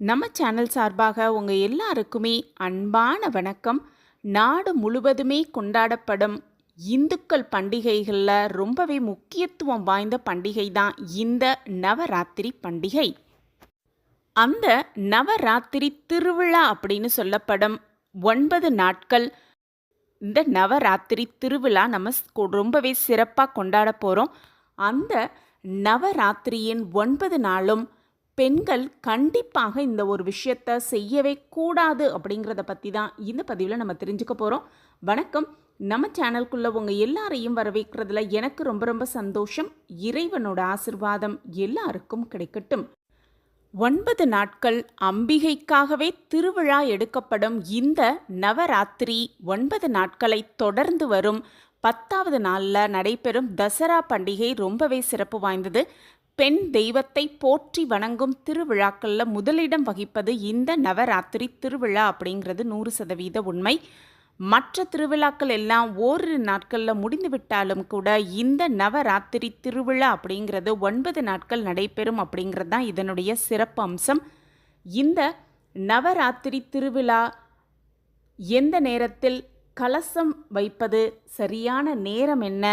நம்ம சேனல் சார்பாக உங்கள் எல்லாருக்குமே அன்பான வணக்கம். நாடு முழுவதுமே கொண்டாடப்படும் இந்துக்கள் பண்டிகைகளில் ரொம்பவே முக்கியத்துவம் வாய்ந்த பண்டிகை தான் இந்த நவராத்திரி பண்டிகை. அந்த நவராத்திரி திருவிழா அப்படின்னு சொல்லப்படும் 9 நாட்கள் இந்த நவராத்திரி திருவிழா நம்ம ரொம்பவே சிறப்பாக கொண்டாட போகிறோம். அந்த நவராத்திரியின் 9 நாளும் பெண்கள் கண்டிப்பாக இந்த ஒரு விஷயத்தை செய்யவே கூடாது அப்படிங்கிறத பற்றி தான் இந்த பதிவில் நம்ம தெரிஞ்சுக்க போகிறோம். வணக்கம். நம்ம சேனலுக்குள்ளே உங்கள் எல்லாரையும் வரவேற்கிறதுல எனக்கு ரொம்ப ரொம்ப சந்தோஷம். இறைவனோட ஆசிர்வாதம் எல்லாருக்கும் கிடைக்கட்டும். 9 நாட்கள் அம்பிகைக்காகவே திருவிழா எடுக்கப்படும் இந்த நவராத்திரி 9 நாட்களை தொடர்ந்து வரும் 10வது நாளில் நடைபெறும் தசரா பண்டிகை ரொம்பவே சிறப்பு வாய்ந்தது. பெண் தெய்வத்தை போற்றி வணங்கும் திருவிழாக்களில் முதலிடம் வகிப்பது இந்த நவராத்திரி திருவிழா அப்படிங்கிறது 100% உண்மை. மற்ற திருவிழாக்கள் எல்லாம் ஓரிரு நாட்களில் முடிந்துவிட்டாலும் கூட இந்த நவராத்திரி திருவிழா அப்படிங்கிறது 9 நாட்கள் நடைபெறும் அப்படிங்கிறது தான் இதனுடைய சிறப்பு அம்சம். இந்த நவராத்திரி திருவிழா எந்த நேரத்தில் கலசம் வைப்பது, சரியான நேரம் என்ன,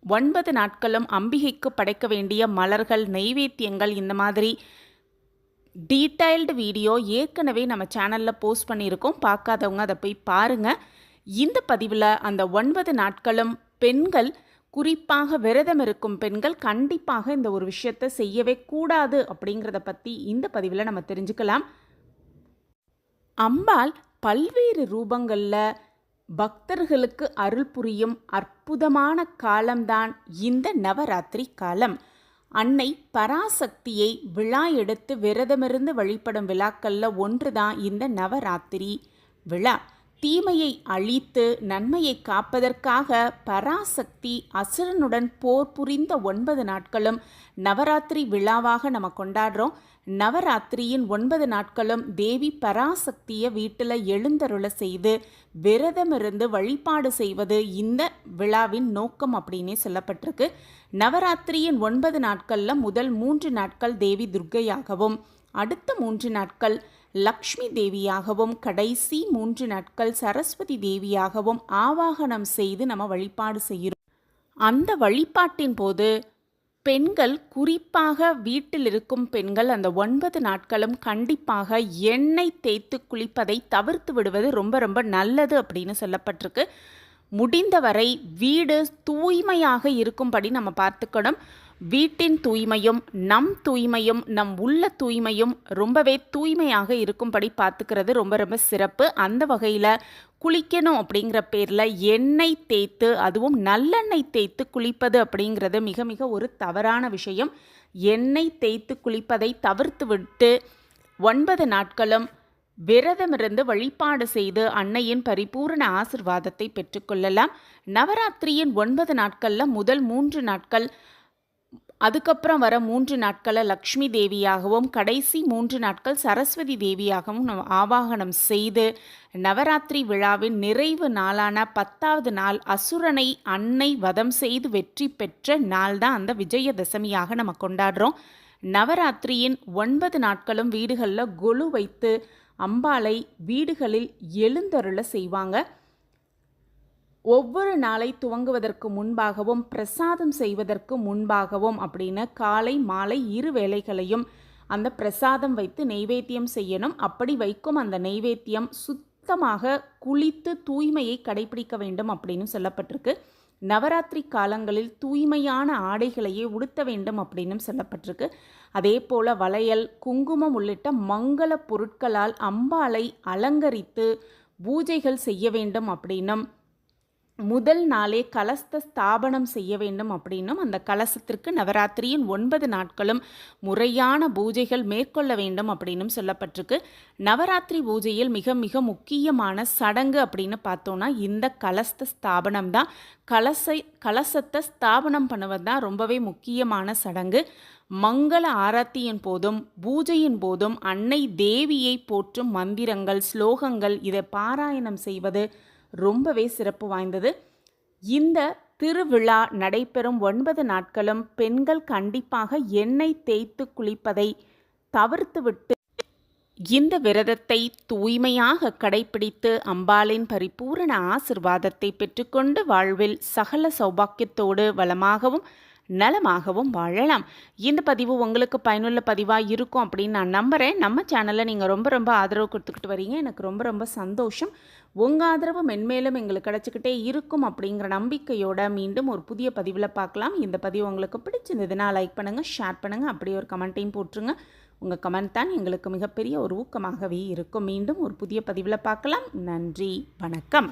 9 நாட்களும் அம்பிகைக்கு படைக்க வேண்டிய மலர்கள், நைவேத்தியங்கள், இந்த மாதிரி டீட்டெயில்டு வீடியோ ஏற்கனவே நம்ம சேனலில் போஸ்ட் பண்ணியிருக்கோம். பார்க்காதவங்க அதை போய் பாருங்கள். இந்த பதிவில் அந்த 9 நாட்களும் பெண்கள், குறிப்பாக விரதம் இருக்கும் பெண்கள் கண்டிப்பாக இந்த ஒரு விஷயத்தை செய்யவே கூடாது அப்படிங்கிறத பற்றி இந்த பதிவில் நம்ம தெரிஞ்சுக்கலாம். அம்பாள் பல்வேறு ரூபங்களில் பக்தர்களுக்கு அருள் புரியும் அற்புதமான காலம்தான் இந்த நவராத்திரி காலம். அன்னை பராசக்தியை விழா எடுத்து விரதமிருந்து வழிபடும் விழாக்களில் ஒன்று தான் இந்த நவராத்திரி விழா. தீமையை அழித்து நன்மையை காப்பதற்காக பராசக்தி அசுரனுடன் போர் புரிந்த 9 நாட்களும் நவராத்திரி விழாவாக நம்ம கொண்டாடுறோம். நவராத்திரியின் 9 நாட்களும் தேவி பராசக்தியை வீட்டில் எழுந்தருள செய்து விரதமிருந்து வழிபாடு செய்வது இந்த விழாவின் நோக்கம் அப்படின்னே சொல்லப்பட்டிருக்கு. நவராத்திரியின் 9 நாட்களில் முதல் 3 நாட்கள் தேவி துர்க்கையாகவும், அடுத்த 3 நாட்கள் லக்ஷ்மி தேவியாகவும், கடைசி 3 நாட்கள் சரஸ்வதி தேவியாகவும் ஆவாகனம் செய்து நம்ம வழிபாடு செய்கிறோம். அந்த வழிபாட்டின் போது பெண்கள், குறிப்பாக வீட்டில் இருக்கும் பெண்கள் அந்த 9 நாட்களும் கண்டிப்பாக எண்ணெய் தேய்த்து குளிப்பதை தவிர்த்து விடுவது ரொம்ப ரொம்ப நல்லது அப்படின்னு சொல்லப்பட்டிருக்கு. முடிந்தவரை வீடு தூய்மையாக இருக்கும்படி நம்ம பார்த்துக்கணும். வீட்டின் தூய்மையும் நம் தூய்மையும் நம் உள்ள தூய்மையும் ரொம்பவே தூய்மையாக இருக்கும்படி பார்த்துக்கிறது ரொம்ப ரொம்ப சிறப்பு. அந்த வகையில் குளிக்கணும் அப்படிங்கிற பேரில் எண்ணெய் தேய்த்து, அதுவும் நல்லெண்ணெய் தேய்த்து குளிப்பது அப்படிங்கிறது மிக மிக ஒரு தவறான விஷயம். எண்ணெய் தேய்த்து குளிப்பதை தவிர்த்து விட்டு 9 நாட்களும் விரதமிருந்து வழிபாடு செய்து அன்னையின் பரிபூர்ண ஆசிர்வாதத்தை பெற்றுக்கொள்ளலாம். நவராத்திரியின் 9 நாட்களில் முதல் 3 நாட்கள், அதுக்கப்புறம் வர 3 நாட்களை லக்ஷ்மி தேவியாகவும், கடைசி 3 நாட்கள் சரஸ்வதி தேவியாகவும் ஆவாகனம் செய்து நவராத்திரி விழாவின் நிறைவு நாளான 10வது நாள் அசுரனை அன்னை வதம் செய்து வெற்றி பெற்ற நாள் தான் அந்த விஜயதசமியாக நம்ம கொண்டாடுறோம். நவராத்திரியின் 9 நாட்களும் வீடுகளில் கொலு வைத்து அம்பாளை வீடுகளில் எழுந்தருள செய்வாங்க. ஒவ்வொரு நாளை துவங்குவதற்கு முன்பாகவும் பிரசாதம் செய்வதற்கு முன்பாகவும் அப்படின்னு காலை மாலை 2 வேளைகளையும் அந்த பிரசாதம் வைத்து நெய்வேத்தியம் செய்யணும். அப்படி வைக்கும் அந்த நெய்வேத்தியம் சுத்தமாக குளித்து தூய்மையை கடைபிடிக்க வேண்டும் அப்படின்னு சொல்லப்பட்டிருக்கு. நவராத்திரி காலங்களில் தூய்மையான ஆடைகளையே உடுத்த வேண்டும் அப்படின்னு சொல்லப்பட்டிருக்கு. அதே போல் வளையல், குங்குமம் உள்ளிட்ட மங்கள பொருட்களால் அம்பாளை அலங்கரித்து பூஜைகள் செய்ய வேண்டும் அப்படின்னும், முதல் நாளே கலச ஸ்தாபனம் செய்ய வேண்டும் அப்படின்னும், அந்த கலசத்திற்கு நவராத்திரியின் 9 நாட்களும் முறையான பூஜைகள் மேற்கொள்ள வேண்டும் அப்படின்னும் சொல்லப்பட்டிருக்கு. நவராத்திரி பூஜையில் மிக மிக முக்கியமான சடங்கு அப்படின்னு பார்த்தோன்னா இந்த கலச ஸ்தாபனம் தான். கலசத்தை ஸ்தாபனம் பண்ணுவது தான் ரொம்பவே முக்கியமான சடங்கு. மங்கள ஆரத்தியின் போதும் பூஜையின் போதும் அன்னை தேவியை போற்றும் மந்திரங்கள், ஸ்லோகங்கள் இதை பாராயணம் செய்வது ரொம்பவே சிறப்பு வாய்ந்தது. இந்த திருவிழா நடைபெறும் 9 நாட்களும் பெண்கள் கண்டிப்பாக எண்ணெய் தேய்த்து குளிப்பதை தவிர்த்துவிட்டு இந்த விரதத்தை தூய்மையாக கடைப்பிடித்து அம்பாளின் பரிபூரண ஆசிர்வாதத்தை பெற்றுக்கொண்டு வாழ்வில் சகல சௌபாக்கியத்தோடு வளமாகவும் நலமாகவும் வாழலாம். இந்த பதிவு உங்களுக்கு பயனுள்ள பதிவாக இருக்கும் அப்படின்னு நான் நம்புகிறேன். நம்ம சேனலில் நீங்கள் ரொம்ப ஆதரவு கொடுத்துக்கிட்டு வரீங்க. எனக்கு ரொம்ப சந்தோஷம். உங்கள் ஆதரவு மென்மேலும் எங்களுக்கு கிடச்சிக்கிட்டே இருக்கும் அப்படிங்கிற நம்பிக்கையோடு மீண்டும் ஒரு புதிய பதிவில் பார்க்கலாம். இந்த பதிவு உங்களுக்கு பிடிச்சிருந்ததுன்னா லைக் பண்ணுங்கள், ஷேர் பண்ணுங்கள், அப்படியே ஒரு கமெண்ட்டையும் போட்டுருங்க. உங்கள் கமெண்ட் தான் எங்களுக்கு மிகப்பெரிய ஒரு ஊக்கமாகவே இருக்கும். மீண்டும் ஒரு புதிய பதிவில் பார்க்கலாம். நன்றி, வணக்கம்.